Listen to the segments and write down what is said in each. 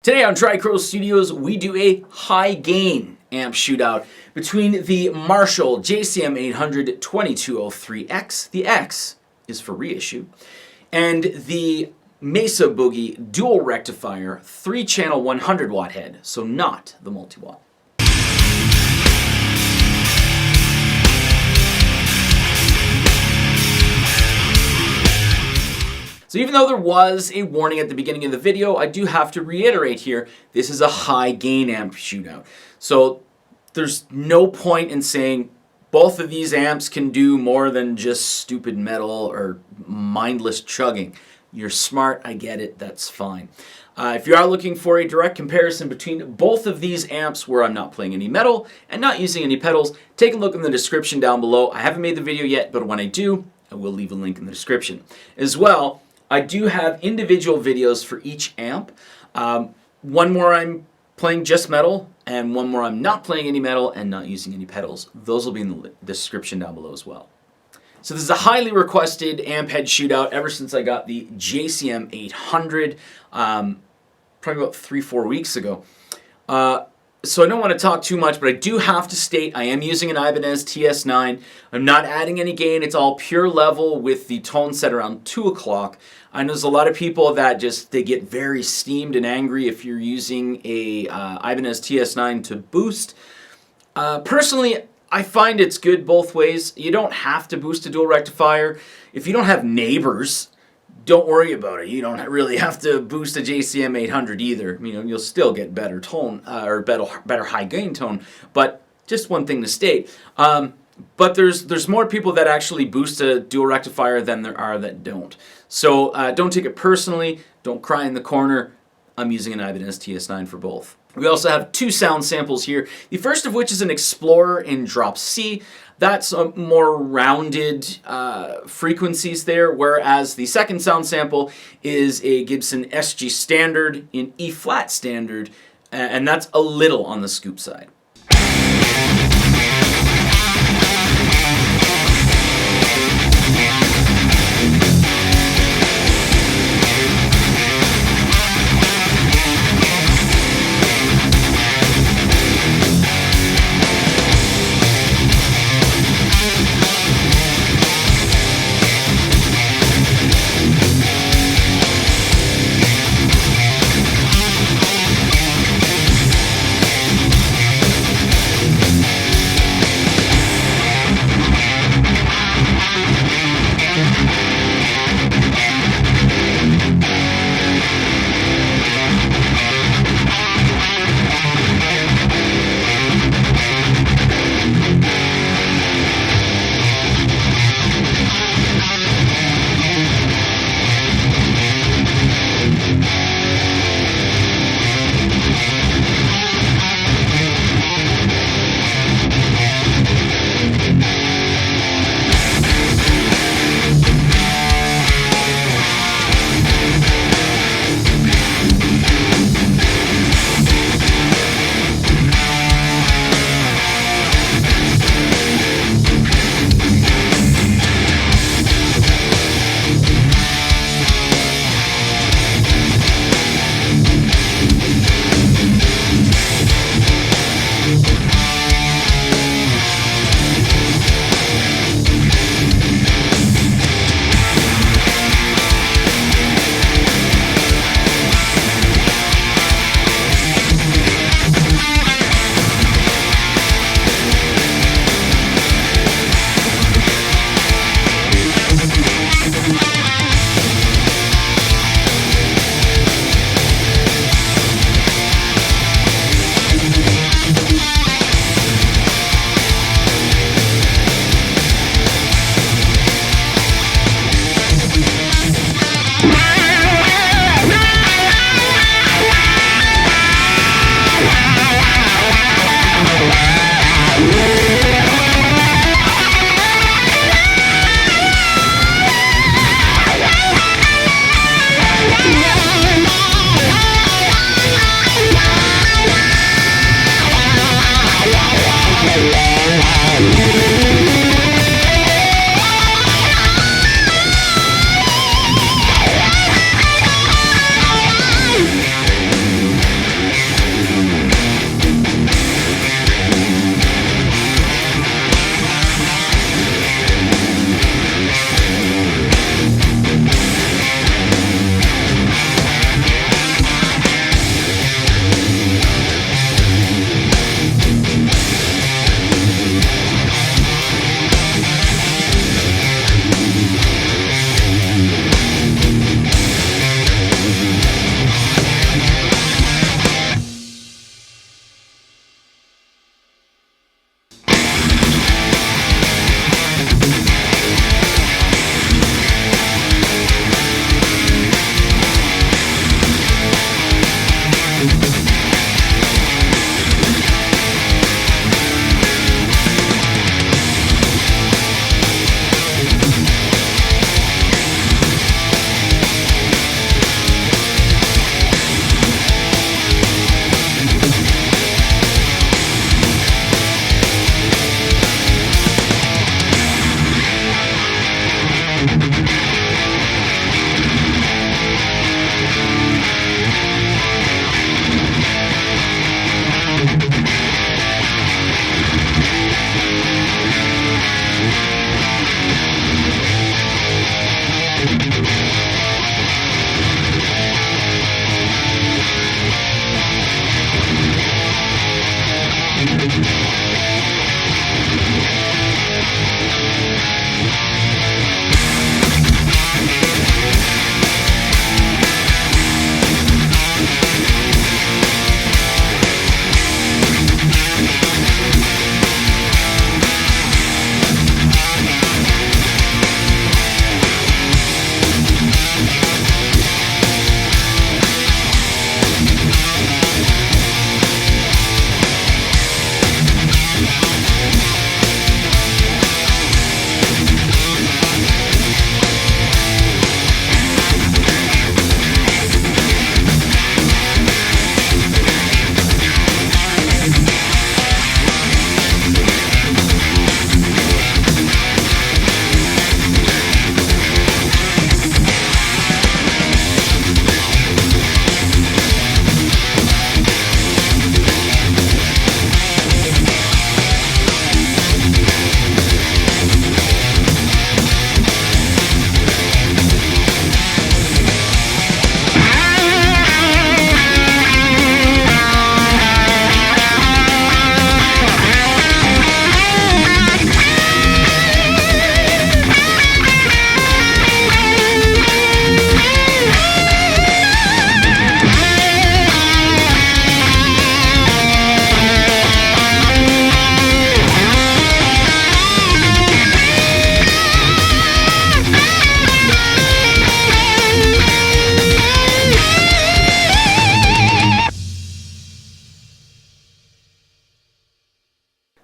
Today on Tricrow Studios, we do a high gain amp shootout between the Marshall JCM 800 2203X, the X is for reissue, and the Mesa Boogie dual rectifier 3-channel 100 watt head, so not the multi-watt. So even though there was a warning at the beginning of the video, I do have to reiterate here, this is a high gain amp shootout. So there's no point in saying both of these amps can do more than just stupid metal or mindless chugging. You're smart, I get it, that's fine. If you are looking for a direct comparison between both of these amps where I'm not playing any metal and not using any pedals, take a look in the description down below. I haven't made the video yet, but when I do, I will leave a link in the description. As well, I do have individual videos for each amp. One where I'm playing just metal, and one where I'm not playing any metal and not using any pedals. Those will be in the description down below as well. So this is a highly requested amp head shootout ever since I got the JCM 800, probably about 3-4 weeks ago. So I don't want to talk too much, but I do have to state I am using an Ibanez TS9. I'm not adding any gain. It's all pure level with the tone set around 2 o'clock. I know there's a lot of people that they get very steamed and angry if you're using a Ibanez TS9 to boost. Personally, I find it's good both ways. You don't have to boost a dual rectifier. If you don't have neighbors, don't worry about it. You don't really have to boost a JCM 800 either. You know, you'll still get better tone or better high gain tone. But just one thing to state. But there's more people that actually boost a dual rectifier than there are that don't. So don't take it personally. Don't cry in the corner. I'm using an Ibanez TS9 for both. We also have 2 sound samples here. The first of which is an Explorer in drop C. That's a more rounded frequencies there, whereas the second sound sample is a Gibson SG Standard in E-flat standard, and that's a little on the scoop side.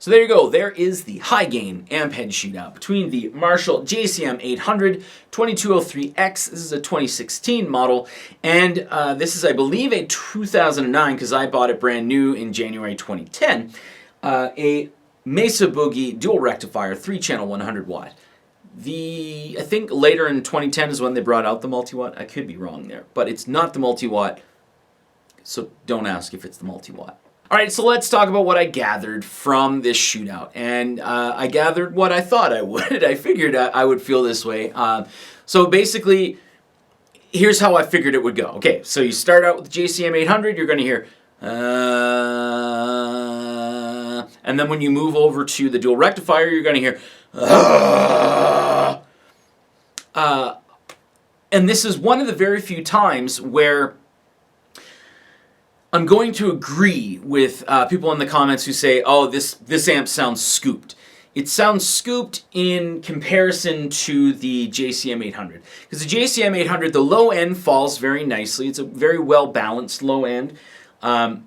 So there you go. There is the high gain amp head shootout between the Marshall JCM 800 2203X. This is a 2016 model, and this is, I believe, a 2009 because I bought it brand new in January 2010. A Mesa Boogie dual rectifier, 3-channel 100 watt. I think later in 2010 is when they brought out the multi-watt. I could be wrong there, but it's not the multi-watt, so don't ask if it's the multi-watt. All right, so let's talk about what I gathered from this shootout. And I gathered what I thought I would. I figured I would feel this way. So basically, here's how I figured it would go. Okay, so you start out with the JCM 800, you're going to hear... and then when you move over to the dual rectifier, you're going to hear... and this is one of the very few times where I'm going to agree with people in the comments who say, oh, this amp sounds scooped. It sounds scooped in comparison to the JCM 800. Because the JCM 800, the low end falls very nicely. It's a very well-balanced low end.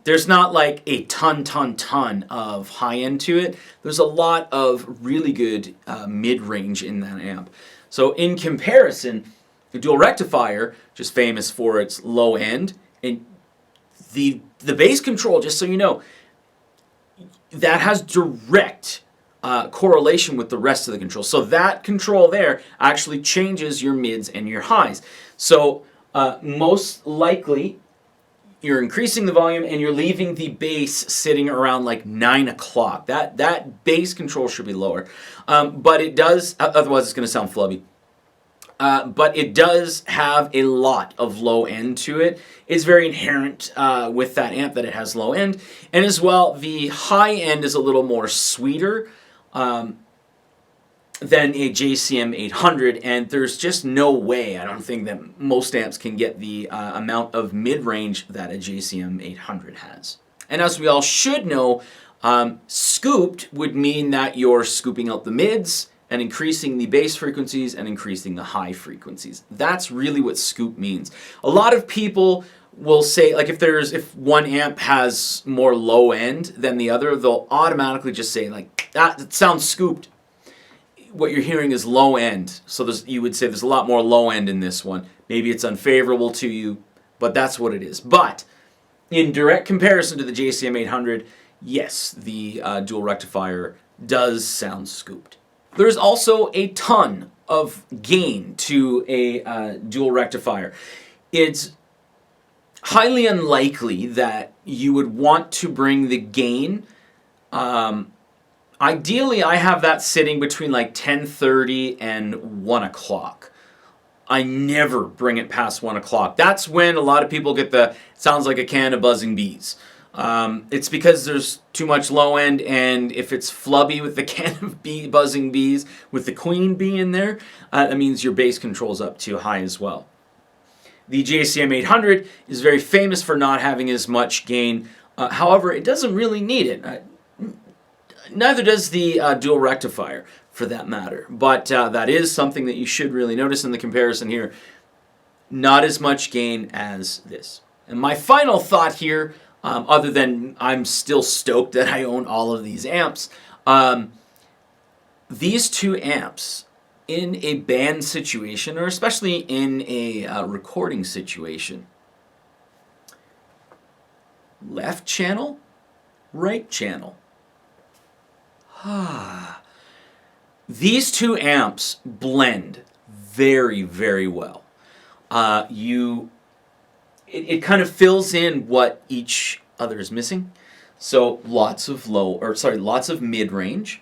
There's not like a ton of high end to it. There's a lot of really good mid-range in that amp. So in comparison, the dual rectifier, just famous for its low end, and the bass control, just so you know, that has direct correlation with the rest of the control. So that control there actually changes your mids and your highs. So most likely, you're increasing the volume and you're leaving the bass sitting around like 9 o'clock. That bass control should be lower. But it does, otherwise it's going to sound flubby. But it does have a lot of low end to it. It's very inherent with that amp that it has low end. And as well, the high end is a little more sweeter than a JCM 800, and there's just no way, I don't think, that most amps can get the amount of mid-range that a JCM 800 has. And as we all should know, scooped would mean that you're scooping out the mids and increasing the bass frequencies and increasing the high frequencies. That's really what scoop means. A lot of people will say, like if one amp has more low end than the other, they'll automatically just say like, it sounds scooped. What you're hearing is low end. So you would say there's a lot more low end in this one. Maybe it's unfavorable to you, but that's what it is. But in direct comparison to the JCM 800, yes, the dual rectifier does sound scooped. There's also a ton of gain to a dual rectifier. It's highly unlikely that you would want to bring the gain. Ideally, I have that sitting between like 10:30 and 1 o'clock. I never bring it past 1 o'clock. That's when a lot of people get the, sounds like a can of buzzing bees. It's because there's too much low end, and if it's flubby with the can of buzzing bees, with the queen bee in there, that means your bass control's up too high as well. The JCM 800 is very famous for not having as much gain. However, it doesn't really need it. Neither does the dual rectifier, for that matter. But that is something that you should really notice in the comparison here. Not as much gain as this. And my final thought here, other than I'm still stoked that I own all of these amps, these two amps in a band situation, or especially in a recording situation, left channel, right channel. These two amps blend very, very well. It kind of fills in what each other is missing. So lots of lots of mid-range.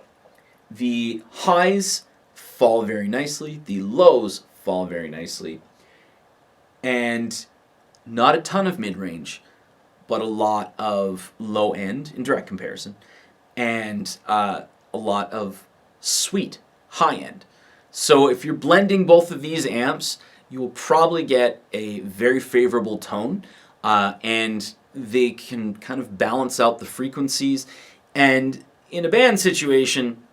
The highs fall very nicely. The lows fall very nicely. And not a ton of mid-range, but a lot of low end in direct comparison. And a lot of sweet high end. So if you're blending both of these amps, you will probably get a very favorable tone, and they can kind of balance out the frequencies. And in a band situation,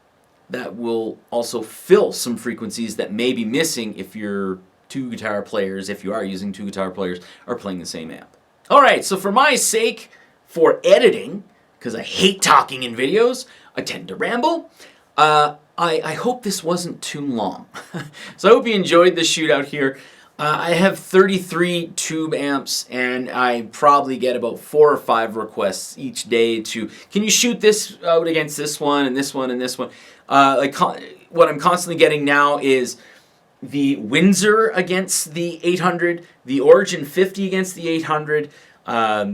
that will also fill some frequencies that may be missing if you're two guitar players, if you are using two guitar players, are playing the same amp. All right, so for my sake, for editing, because I hate talking in videos. I tend to ramble. I hope this wasn't too long. So I hope you enjoyed the shootout here. I have 33 tube amps, and I probably get about 4 or 5 requests each day to, can you shoot this out against this one and this one and this one? What I'm constantly getting now is the Windsor against the 800, the Origin 50 against the 800,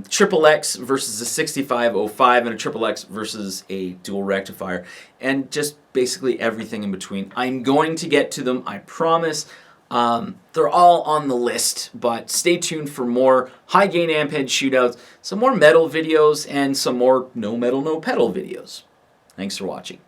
Triple X versus a 6505, and a Triple X versus a dual rectifier, and just basically everything in between. I'm going to get to them, I promise. They're all on the list, but stay tuned for more high gain amp head shootouts, some more metal videos, and some more no metal, no pedal videos. Thanks for watching.